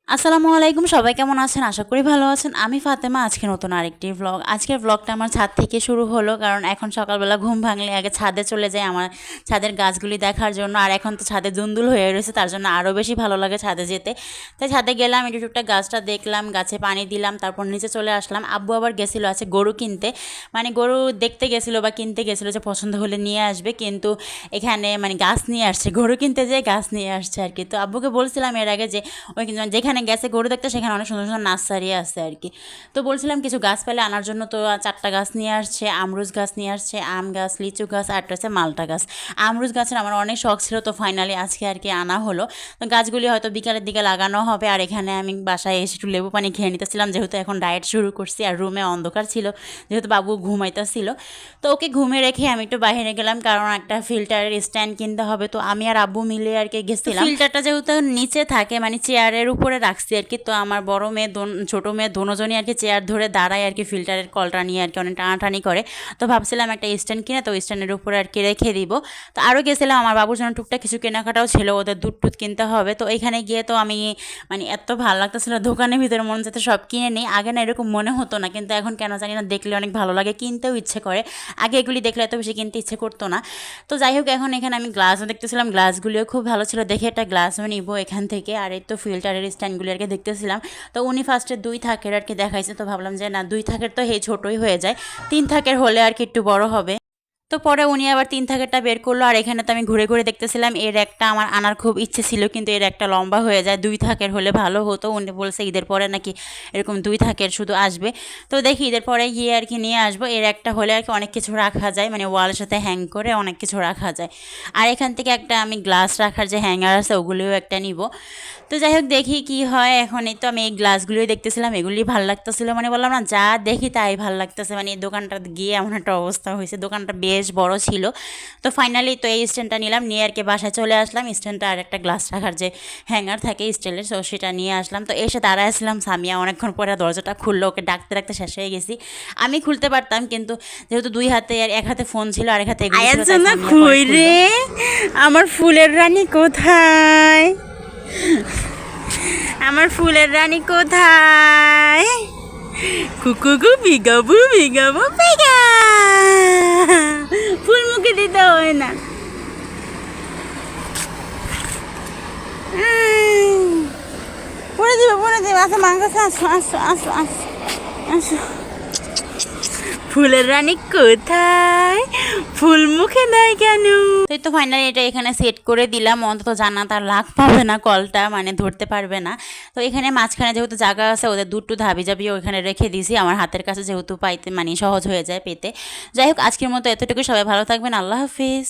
আসসালামু আলাইকুম, সবাই কেমন আছেন? আশা করি ভালো আছেন। আমি ফাতেমা। আজকে নতুন আরেকটি ভ্লগ। আজকের ভ্লগটা আমার ছাদ থেকে শুরু হলো, কারণ এখন সকালবেলা ঘুম ভাঙলে আগে ছাদে চলে যায় আমার ছাদের গাছগুলি দেখার জন্য। আর এখন তো ছাদে দুন্দুল হয়ে রয়েছে, তার জন্য আরও বেশি ভালো লাগে ছাদে যেতে। তাই ছাদে গেলাম, একটু টুকটাক গাছটা দেখলাম, গাছে পানি দিলাম, তারপর নিচে চলে আসলাম। আব্বু আবার গেছিলো আছে গরু কিনতে, মানে গরু দেখতে গেছিলো বা কিনতে গেছিলো, যে পছন্দ হলে নিয়ে আসবে। কিন্তু এখানে মানে গাছ নিয়ে আসছে, গরু কিনতে যেয়ে গাছ নিয়ে আসছে আর কি। তো আব্বুকে বলছিলাম এর আগে যে ওই যেখানে গেছে গরু দেখতে, সেখানে অনেক সুন্দর সুন্দর নার্সারি আছে আর কি। তো বলছিলাম কিছু গাছ পেলে আনার জন্য। তো 4টা গাছ নিয়ে আসছে, আমরুজ গাছ নিয়ে আসছে, আম গাছ, লিচু গাছ, আর হচ্ছে মালটা গাছ। আমরুজ গাছের আমার অনেক শখ ছিল, তো ফাইনালি আজকে আর কি আনা হলো। তো গাছগুলি হয়তো বিকালের দিকে লাগানো হবে। আর এখানে আমি বাসায় এসে একটু লেবু পানি খেয়ে নিতেছিলাম, যেহেতু এখন ডায়েট শুরু করছি। আর রুমে অন্ধকার ছিল, যেহেতু বাবু ঘুমাইতেছিল। তো ওকে ঘুমে রেখে আমি একটু বাইরে গেলাম, কারণ একটা ফিল্টারের স্ট্যান্ড কিনতে হবে। তো আমি আর আব্বু মিলে আর কি গেছিলাম। ফিল্টারটা যেহেতু নিচে থাকে, মানে চেয়ারের উপরে রাখছি আর কি। তো আমার বড় মেয়ে ছোটো মেয়ে দুজনই আর কি চেয়ার ধরে দাঁড়ায় আর কি, ফিল্টারের কলটা নিয়ে আর কি অনেক টানাটানি করে। তো ভাবছিলাম একটা স্ট্যান্ড কিনে তো স্ট্যান্ডের উপরে আর কি রেখে দিব। তো আরও গেছিলাম আমার বাবুর জন্য টুকটাক কিছু কেনাকাটাও ছিল, ওদের দুধ টুধ কিনতে হবে। তো এখানে গিয়ে তো আমি মানে এত ভালো লাগতেছিল, দোকানের ভিতরে মনে যাতে সব কিনে নিই। আগে না এরকম মনে হতো না, কিন্তু এখন কেন জানি না দেখলে অনেক ভালো লাগে, কিনতেও ইচ্ছে করে। আগে এগুলি দেখলে এত বেশি কিনতে ইচ্ছে করতো না। তো যাই হোক, এখন এখানে আমি গ্লাসও দেখতেছিলাম, গ্লাসগুলিও খুব ভালো ছিল দেখে একটা গ্লাসও নিবো এখান থেকে। আর এই তো ফিল্টারের স্ট্যান্ডগুলি আর কি দেখতেছিলাম। তো উনি ফার্স্টে 2 থাকের আর কি দেখাইছে। তো ভাবলাম যে না, 2 থাকের তো এই ছোটোই হয়ে যায়, 3 থাকের হলে আর কি একটু বড় হবে। তো পরে উনি আবার 3 থাকেরটা বের করলো। আর এখানে তো আমি ঘুরে ঘুরে দেখতেছিলাম, এর একটা আমার আনার খুব ইচ্ছে ছিল, কিন্তু এর একটা লম্বা হয়ে যায়, 2 থাকের হলে ভালো হতো। উনি বলছে ঈদের পরে নাকি এরকম 2 থাকের শুধু আসবে। তো দেখি ঈদের পরে গিয়ে আর কি নিয়ে আসবো। এর একটা হলে আর কি অনেক কিছু রাখা যায়, মানে ওয়ালের সাথে হ্যাং করে অনেক কিছু রাখা যায়। আর এখান থেকে একটা আমি গ্লাস রাখার যে হ্যাঙ্গার আছে ওগুলিও একটা নিব। তো যাই হোক, দেখি কি হয়। এখন এই তো আমি এই গ্লাসগুলোই দেখতেছিলাম, এগুলি ভালো লাগতেছিল, মানে বললাম না যা দেখি তাই ভালো লাগতেছে। মানে এই দোকানটা গিয়ে এমন একটা অবস্থা হয়েছে, দোকানটা বেশ বড় ছিল। তো ফাইনালি তো এই স্ট্যান্ডটা নিলাম, নিয়ে আর কি বাসায় চলে আসলাম। স্ট্যান্ডটা আর একটা গ্লাস রাখার যে হ্যাঙ্গার থাকে স্টিলের, তো সেটা নিয়ে আসলাম। তো এসে দাঁড়াইছিলাম, সামিয়া অনেকক্ষণ পরে দরজাটা খুললো, ওকে ডাকতে ডাকতে শেষ হয়ে গেছি। আমি খুলতে পারতাম, কিন্তু যেহেতু 2 হাতে, আর এক হাতে ফোন ছিল আর এক হাতে এগুলো ছিল, তাই সামিয়া পরে খুললো। আমার ফুলের রানী কোথায়? আমার ফুলের রানী কোথায়? কুকুকু বিগাবু বিগাবু বিগা। ফুল মুখে দিতে হয় না। পড়ে দিবে আসো মার কাছে, আসো আসো আসো আসো আসো। ফুলের রানী কোথায়? ফুল মুখে দেয় কেন? তো ফাইনালি এটা এখানে সেট করে দিলাম, অন্তত জান্নাত আর লাগ পাবে না, কলটা মানে ধরতে পারবে না। তো এখানে মাঝখানে যেহেতু জায়গা আছে, ওদের দুটো ধাবি জাবিও ওখানে রেখে দিয়েছি, আমার হাতের কাছে যেহেতু পাইতে মানে সহজ হয়ে যায় পেতে। যাই হোক, আজকের মতো এতটুকু। সবাই ভালো থাকবেন, আল্লাহ হাফিজ।